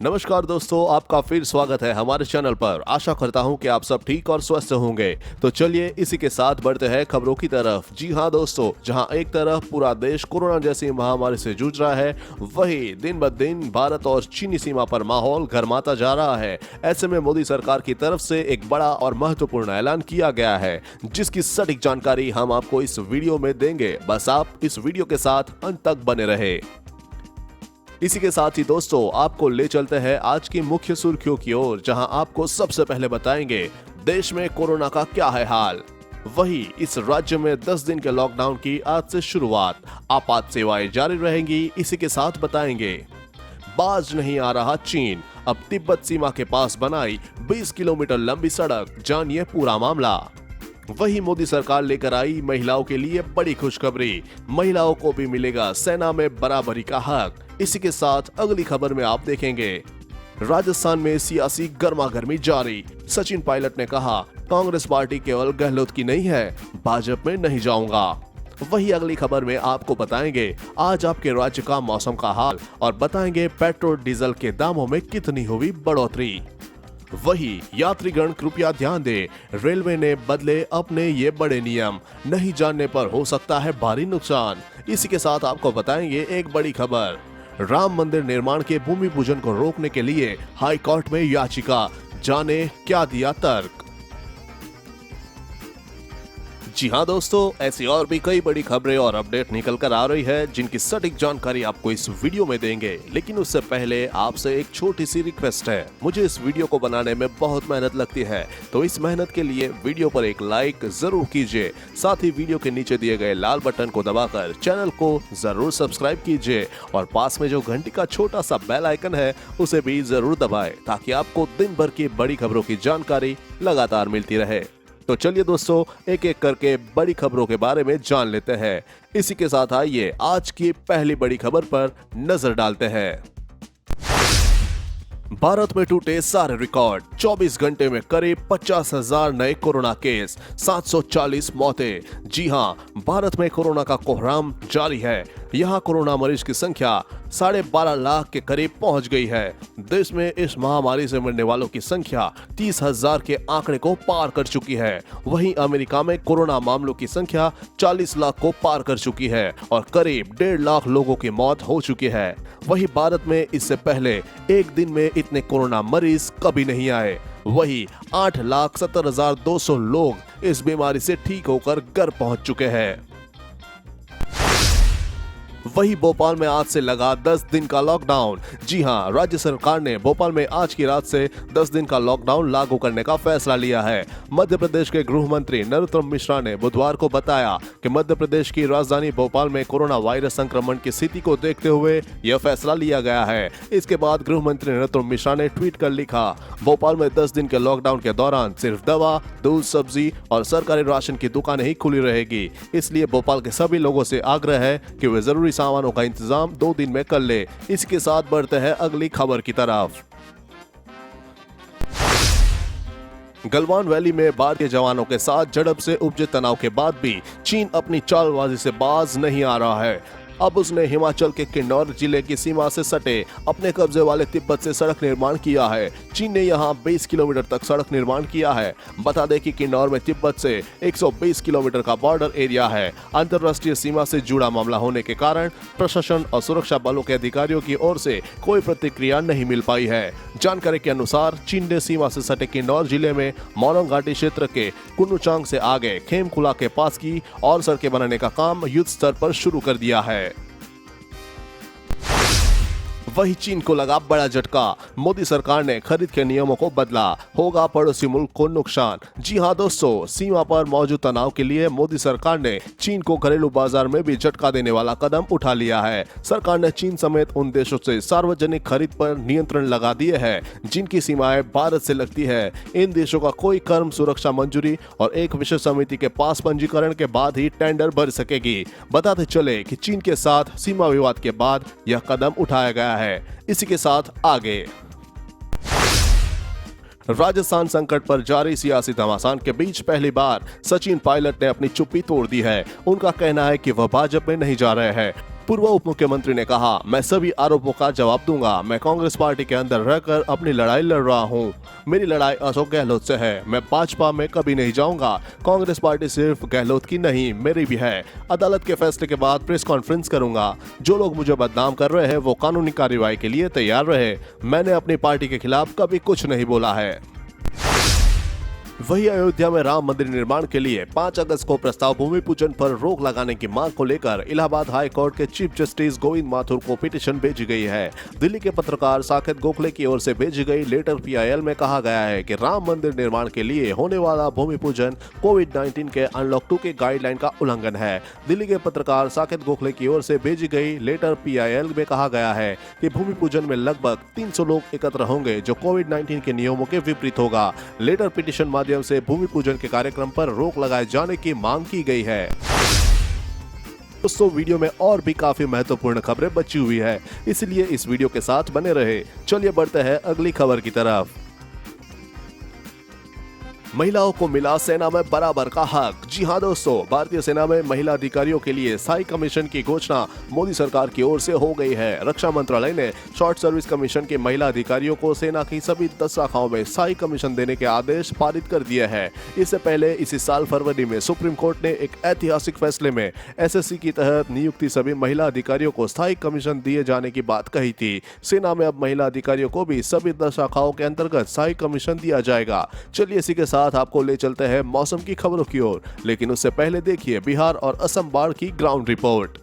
नमस्कार दोस्तों, आपका फिर स्वागत है हमारे चैनल पर। आशा करता हूं कि आप सब ठीक और स्वस्थ होंगे। तो चलिए इसी के साथ बढ़ते हैं खबरों की तरफ। जी हां दोस्तों, जहां एक तरफ पूरा देश कोरोना जैसी महामारी से जूझ रहा है, वहीं दिन ब दिन भारत और चीनी सीमा पर माहौल गर्माता जा रहा है। ऐसे में मोदी सरकार की तरफ से एक बड़ा और महत्वपूर्ण ऐलान किया गया है, जिसकी सटीक जानकारी हम आपको इस वीडियो में देंगे। बस आप इस वीडियो के साथ अंत तक बने रहे। इसी के साथ ही दोस्तों, आपको ले चलते हैं आज की मुख्य सुर्खियों की ओर, जहां आपको सबसे पहले बताएंगे देश में कोरोना का क्या है हाल। वहीं इस राज्य में 10 दिन के लॉकडाउन की आज से शुरुआत, आपात सेवाएं जारी रहेंगी। इसी के साथ बताएंगे बाज नहीं आ रहा चीन, अब तिब्बत सीमा के पास बनाई 20 किलोमीटर लंबी सड़क, जानिए पूरा मामला। वही मोदी सरकार लेकर आई महिलाओं के लिए बड़ी खुशखबरी, महिलाओं को भी मिलेगा सेना में बराबरी का हक। इसी के साथ अगली खबर में आप देखेंगे राजस्थान में सियासी गर्मागर्मी जारी। सचिन पायलट ने कहा, कांग्रेस पार्टी केवल गहलोत की नहीं है, भाजपा में नहीं जाऊंगा। वही अगली खबर में आपको बताएंगे आज आपके राज्य का मौसम का हाल और बताएंगे पेट्रोल डीजल के दामों में कितनी हुई बढ़ोतरी। वही यात्रीगण कृपया ध्यान दें, रेलवे ने बदले अपने ये बड़े नियम, नहीं जानने पर हो सकता है भारी नुकसान। इसी के साथ आपको बताएंगे एक बड़ी खबर, राम मंदिर निर्माण के भूमि पूजन को रोकने के लिए हाई कोर्ट में याचिका, जाने क्या दिया तर्क। जी हां दोस्तों, ऐसी और भी कई बड़ी खबरें और अपडेट निकल कर आ रही है, जिनकी सटीक जानकारी आपको इस वीडियो में देंगे। लेकिन उससे पहले आपसे एक छोटी सी रिक्वेस्ट है। मुझे इस वीडियो को बनाने में बहुत मेहनत लगती है, तो इस मेहनत के लिए वीडियो पर एक लाइक जरूर कीजिए। साथ ही वीडियो के नीचे दिए गए लाल बटन को दबाकर चैनल को जरूर सब्सक्राइब कीजिए और पास में जो घंटी का छोटा सा बेल आइकन है उसे भी जरूर दबाएं, ताकि आपको दिन भर की बड़ी खबरों की जानकारी लगातार मिलती रहे। तो चलिए दोस्तों, एक एक करके बड़ी खबरों के बारे में जान लेते हैं। इसी के साथ आइए आज की पहली बड़ी खबर पर नजर डालते हैं। भारत में टूटे सारे रिकॉर्ड, 24 घंटे में करीब 50,000 नए कोरोना केस, 740 मौतें। जी हां, भारत में कोरोना का कोहराम जारी है। यहां कोरोना मरीज की संख्या 12.5 लाख के करीब पहुंच गई है। देश में इस महामारी से मरने वालों की संख्या 30,000 के आंकड़े को पार कर चुकी है। वहीं अमेरिका में कोरोना मामलों की संख्या 40 लाख को पार कर चुकी है और करीब 1.5 लाख लोगों की मौत हो चुकी है। वहीं भारत में इससे पहले एक दिन में इतने कोरोना मरीज कभी नहीं आए। वहीं 8,70,200 लोग इस बीमारी से ठीक होकर घर पहुंच चुके हैं। वही भोपाल में आज से लगा 10 दिन का लॉकडाउन। जी हां, राज्य सरकार ने भोपाल में आज की रात से 10 दिन का लॉकडाउन लागू करने का फैसला लिया है। मध्य प्रदेश के गृह मंत्री नरोत्तम मिश्रा ने बुधवार को बताया कि मध्य प्रदेश की राजधानी भोपाल में कोरोना वायरस संक्रमण की स्थिति को देखते हुए यह फैसला लिया गया है। इसके बाद गृह मंत्री नरोत्तम मिश्रा ने ट्वीट कर लिखा, भोपाल में 10 दिन के लॉकडाउन के दौरान सिर्फ दवा, दूध, सब्जी और सरकारी राशन की दुकानें ही खुली रहेगी। इसलिए भोपाल के सभी लोगों से आग्रह है कि वे जरूरी सामानों का इंतजाम 2 दिन में कर ले। इसके साथ बढ़ते हैं अगली खबर की तरफ। गलवान वैली में भारतीय जवानों के साथ झड़प से उपजे तनाव के बाद भी चीन अपनी चालबाजी से बाज नहीं आ रहा है। अब उसने हिमाचल के किन्नौर जिले की सीमा से सटे अपने कब्जे वाले तिब्बत से सड़क निर्माण किया है। चीन ने यहां 20 किलोमीटर तक सड़क निर्माण किया है। बता दें कि किन्नौर में तिब्बत से 120 किलोमीटर का बॉर्डर एरिया है। अंतर्राष्ट्रीय सीमा से जुड़ा मामला होने के कारण प्रशासन और सुरक्षा बलों के अधिकारियों की ओर से कोई प्रतिक्रिया नहीं मिल पाई है। जानकारी के अनुसार चीन ने सीमा से सटे किन्नौर जिले में मोरंग घाटी क्षेत्र के कुन्नुचांग से आगे खेमकुला के पास की और सड़कें बनाने का काम युद्ध स्तर पर शुरू कर दिया है। वही चीन को लगा बड़ा झटका, मोदी सरकार ने खरीद के नियमों को बदला, होगा पड़ोसी मुल्क को नुकसान। जी हां दोस्तों, सीमा पर मौजूद तनाव के लिए मोदी सरकार ने चीन को घरेलू बाजार में भी झटका देने वाला कदम उठा लिया है। सरकार ने चीन समेत उन देशों से सार्वजनिक खरीद पर नियंत्रण लगा दिए हैं जिनकी सीमाएं भारत से लगती है। इन देशों का कोई कर्म सुरक्षा मंजूरी और एक विशेष समिति के पास पंजीकरण के बाद ही टेंडर भर सकेगी। बताते चले कि चीन के साथ सीमा विवाद के बाद यह कदम उठाया गया है। इसी के साथ आगे राजस्थान संकट पर जारी सियासी घमासान के बीच पहली बार सचिन पायलट ने अपनी चुप्पी तोड़ दी है। उनका कहना है कि वह भाजपा में नहीं जा रहे हैं। पूर्व उप मुख्यमंत्री ने कहा, मैं सभी आरोपों का जवाब दूंगा। मैं कांग्रेस पार्टी के अंदर रहकर अपनी लड़ाई लड़ रहा हूं। मेरी लड़ाई अशोक गहलोत से है। मैं भाजपा में कभी नहीं जाऊंगा। कांग्रेस पार्टी सिर्फ गहलोत की नहीं, मेरी भी है। अदालत के फैसले के बाद प्रेस कॉन्फ्रेंस करूंगा। जो लोग मुझे बदनाम कर रहे हैं वो कानूनी कार्रवाई के लिए तैयार रहे। मैंने अपनी पार्टी के खिलाफ कभी कुछ नहीं बोला है। वही अयोध्या में राम मंदिर निर्माण के लिए 5 अगस्त को प्रस्ताव भूमि पूजन पर रोक लगाने की मांग को लेकर इलाहाबाद हाई कोर्ट के चीफ जस्टिस गोविंद माथुर को पिटीशन भेजी गई है। दिल्ली के पत्रकार साकेत गोखले की ओर से भेजी गई लेटर PIL में कहा गया है कि राम मंदिर निर्माण के लिए होने वाला भूमि पूजन कोविड-19 के अनलॉक 2 के गाइडलाइन का उल्लंघन है। दिल्ली के पत्रकार साकेत गोखले की ओर से भेजी गई लेटर PIL में कहा गया है कि भूमि पूजन में लगभग 300 लोग एकत्र होंगे, जो कोविड-19 के नियमों के विपरीत होगा। लेटर पिटीशन माध्यम से भूमि पूजन के कार्यक्रम पर रोक लगाए जाने की मांग की गई है। दोस्तों, वीडियो में और भी काफी महत्वपूर्ण खबरें बची हुई है, इसलिए इस वीडियो के साथ बने रहे। चलिए बढ़ते हैं अगली खबर की तरफ। महिलाओं को मिला सेना में बराबर का हक। जी हां दोस्तों, भारतीय सेना में महिला अधिकारियों के लिए स्थायी कमीशन की घोषणा मोदी सरकार की ओर से हो गई है। रक्षा मंत्रालय ने शॉर्ट सर्विस कमीशन के महिला अधिकारियों को सेना की सभी 10 शाखाओं में स्थायी कमीशन देने के आदेश पारित कर दिए हैं। इससे पहले इसी साल फरवरी में सुप्रीम कोर्ट ने एक ऐतिहासिक फैसले में SSC की तहत नियुक्ति सभी महिला अधिकारियों को स्थायी कमीशन दिए जाने की बात कही थी। सेना में अब महिला अधिकारियों को भी सभी 10 शाखाओं के अंतर्गत स्थायी कमीशन दिया जाएगा। चलिए इसी के साथ आपको ले चलते हैं मौसम की खबरों की ओर, लेकिन उससे पहले देखिए बिहार और असम बाढ़ की ग्राउंड रिपोर्ट।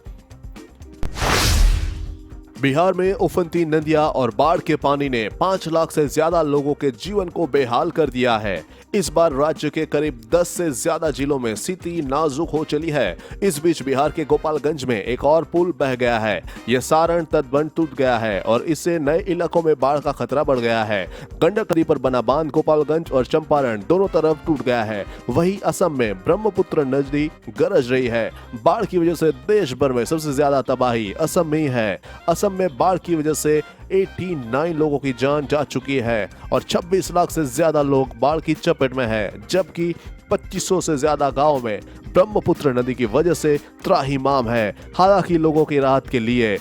बिहार में उफनती नदियां और बाढ़ के पानी ने 5 लाख से ज्यादा लोगों के जीवन को बेहाल कर दिया है। इस बार राज्य के करीब 10 से ज्यादा जिलों में स्थिति नाजुक हो चली है। इस बीच बिहार के गोपालगंज में एक और पुल बह गया है। यह सारण तटबंध टूट गया है और इससे नए इलाकों में बाढ़ का खतरा बढ़ गया है। गंडक नदी पर बना बांध गोपालगंज और चंपारण दोनों तरफ टूट गया है। वहीं असम में ब्रह्मपुत्र नदी गरज रही है। बाढ़ की वजह से देश भर में सबसे ज्यादा तबाही असम में ही है। असम में बाढ़ की वजह से 89 लोगों की जान जा चुकी है और 26 लाख से ज्यादा लोग बाढ़ की चपेट में हैं, जबकि 2500 से ज्यादा गांवों में ब्रह्मपुत्र नदी की वजह से त्राहिमाम है। हालांकि लोगों की राहत के लिए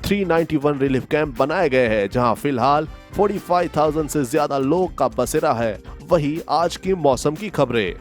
391 रिलीफ कैंप बनाए गए हैं, जहां फिलहाल 45,000 से ज्यादा लोग का बसेरा है। वही आज की मौसम की खबरें।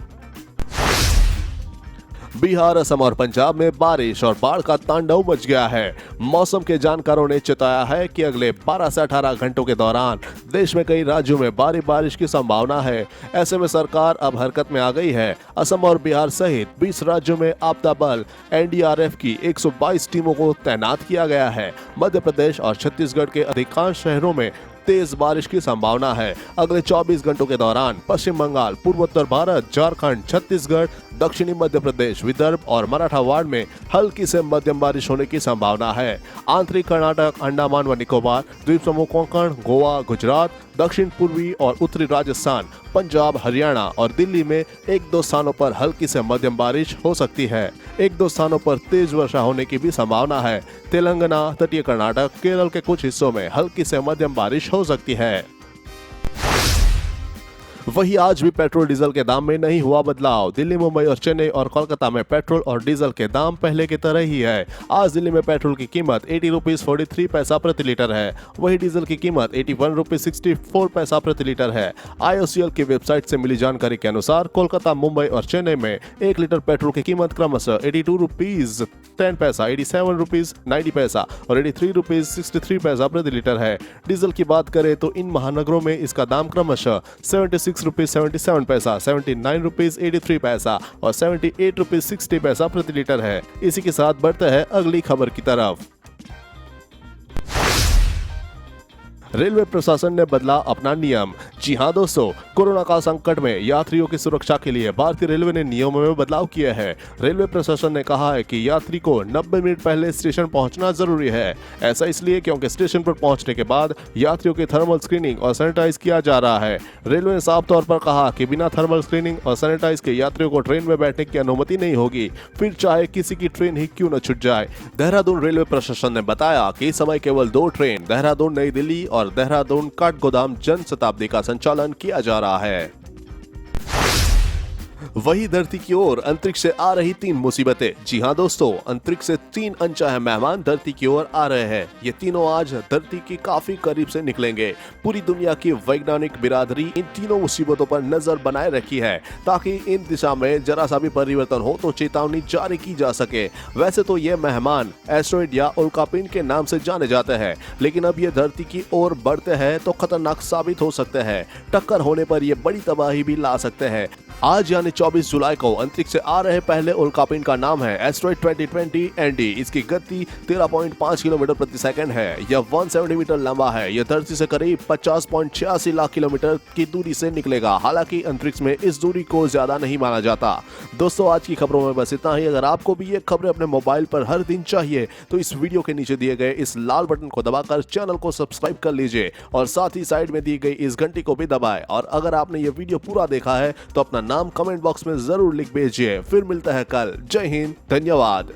बिहार, असम और पंजाब में बारिश और बाढ़ का तांडव मच गया है। मौसम के जानकारों ने चेताया है कि अगले 12 से 18 घंटों के दौरान देश में कई राज्यों में भारी बारिश की संभावना है। ऐसे में सरकार अब हरकत में आ गई है। असम और बिहार सहित 20 राज्यों में आपदा बल NDRF की 122 टीमों को तैनात किया गया है। मध्य प्रदेश और छत्तीसगढ़ के अधिकांश शहरों में तेज बारिश की संभावना है। अगले 24 घंटों के दौरान पश्चिम बंगाल, पूर्वोत्तर भारत, झारखंड, छत्तीसगढ़, दक्षिणी मध्य प्रदेश, विदर्भ और मराठवाड़ में हल्की से मध्यम बारिश होने की संभावना है। आंतरिक कर्नाटक, अंडमान व निकोबार, द्वीप समूह, कोंकण, गोवा, गुजरात, दक्षिण पूर्वी और उत्तरी राजस्थान, पंजाब, हरियाणा और दिल्ली में 1-2 स्थानों पर हल्की से मध्यम बारिश हो सकती है। 1-2 स्थानों पर तेज वर्षा होने की भी संभावना है। तेलंगाना, तटीय कर्नाटक, केरल के कुछ हिस्सों में हल्की से मध्यम बारिश हो सकती है। वही आज भी पेट्रोल डीजल के दाम में नहीं हुआ बदलाव। दिल्ली, मुंबई और चेन्नई और कोलकाता में पेट्रोल और डीजल के दाम पहले की तरह ही है। आज दिल्ली में पेट्रोल की कीमत 80 रुपीज 43 पैसा प्रति लीटर है। वही डीजल की कीमत 81 रुपीज 64 पैसा प्रति लीटर है। IOCL की वेबसाइट से मिली जानकारी के अनुसार कोलकाता, मुंबई और चेन्नई में 1 लीटर पेट्रोल की कीमत क्रमशः 82 रुपीज 10 पैसा, 87 रुपीज 90 पैसा और 83 रुपीज 63 पैसा प्रति लीटर है। डीजल की बात करें तो इन महानगरों में इसका दाम क्रमशः 76 रुपीज 77 पैसा, 79 रुपीज 83 पैसा और 78 रुपीज 60 पैसा प्रति लीटर है। इसी के साथ बढ़ते हैं अगली खबर की तरफ। रेलवे प्रशासन ने बदला अपना नियम। जी हां दोस्तों, कोरोना काल संकट में यात्रियों की सुरक्षा के लिए भारतीय रेलवे ने नियमों में बदलाव किए हैं। रेलवे प्रशासन ने कहा है कि यात्री को 90 मिनट पहले स्टेशन पहुंचना जरूरी है। ऐसा इसलिए क्योंकि स्टेशन पर पहुंचने के बाद यात्रियों की थर्मल स्क्रीनिंग और सैनिटाइज किया जा रहा है। रेलवे ने साफ तौर पर कहा कि बिना थर्मल स्क्रीनिंग और सैनिटाइज के यात्रियों को ट्रेन में बैठने की अनुमति नहीं होगी, फिर चाहे किसी की ट्रेन ही क्यों न छूट जाए। देहरादून रेलवे प्रशासन ने बताया कि इस समय केवल 2 ट्रेन देहरादून नई दिल्ली और देहरादून काठगोदाम जन शताब्दी का संचालन किया जा रहा है। वही धरती की ओर अंतरिक्ष से आ रही 3 मुसीबतें। जी हाँ दोस्तों, अंतरिक्ष से 3 अनचाहे मेहमान धरती की ओर आ रहे हैं। ये तीनों आज धरती के काफी करीब से निकलेंगे। पूरी दुनिया की वैज्ञानिक बिरादरी इन तीनों मुसीबतों पर नजर बनाए रखी है ताकि इन दिशा में जरा सा भी परिवर्तन हो तो चेतावनी जारी की जा सके। वैसे तो ये मेहमान एस्टेरॉयड या उल्कापिंड के नाम से जाने जाते हैं, लेकिन अब ये धरती की ओर बढ़ते हैं तो खतरनाक साबित हो सकते हैं। टक्कर होने पर ये बड़ी तबाही भी ला सकते हैं। आज यानी 24 जुलाई को अंतरिक्ष से आ रहे पहले उल्कापिंड का नाम है एस्टेरॉयड 2020 एनडी। इसकी गति 13.5 किलोमीटर प्रति सेकंड है। यह 170 मीटर लंबा है। यह धरती से करीब 50.86 लाख किलोमीटर की दूरी से निकलेगा। हालांकि अंतरिक्ष में इस दूरी को ज्यादा नहीं माना जाता। दोस्तों, आज की खबरों में बस इतना ही। अगर आपको भी ये खबरें अपने मोबाइल पर हर दिन चाहिए तो इस वीडियो के नीचे दिए गए इस लाल बटन को दबाकर चैनल को सब्सक्राइब कर लीजिए और साथ ही साइड में दी गई इस घंटी को भी दबाएं। और अगर आपने ये वीडियो पूरा देखा है तो अपना नाम कमेंट बॉक्स में जरूर लिख भेजिए। फिर मिलता है कल। जय हिंद, धन्यवाद।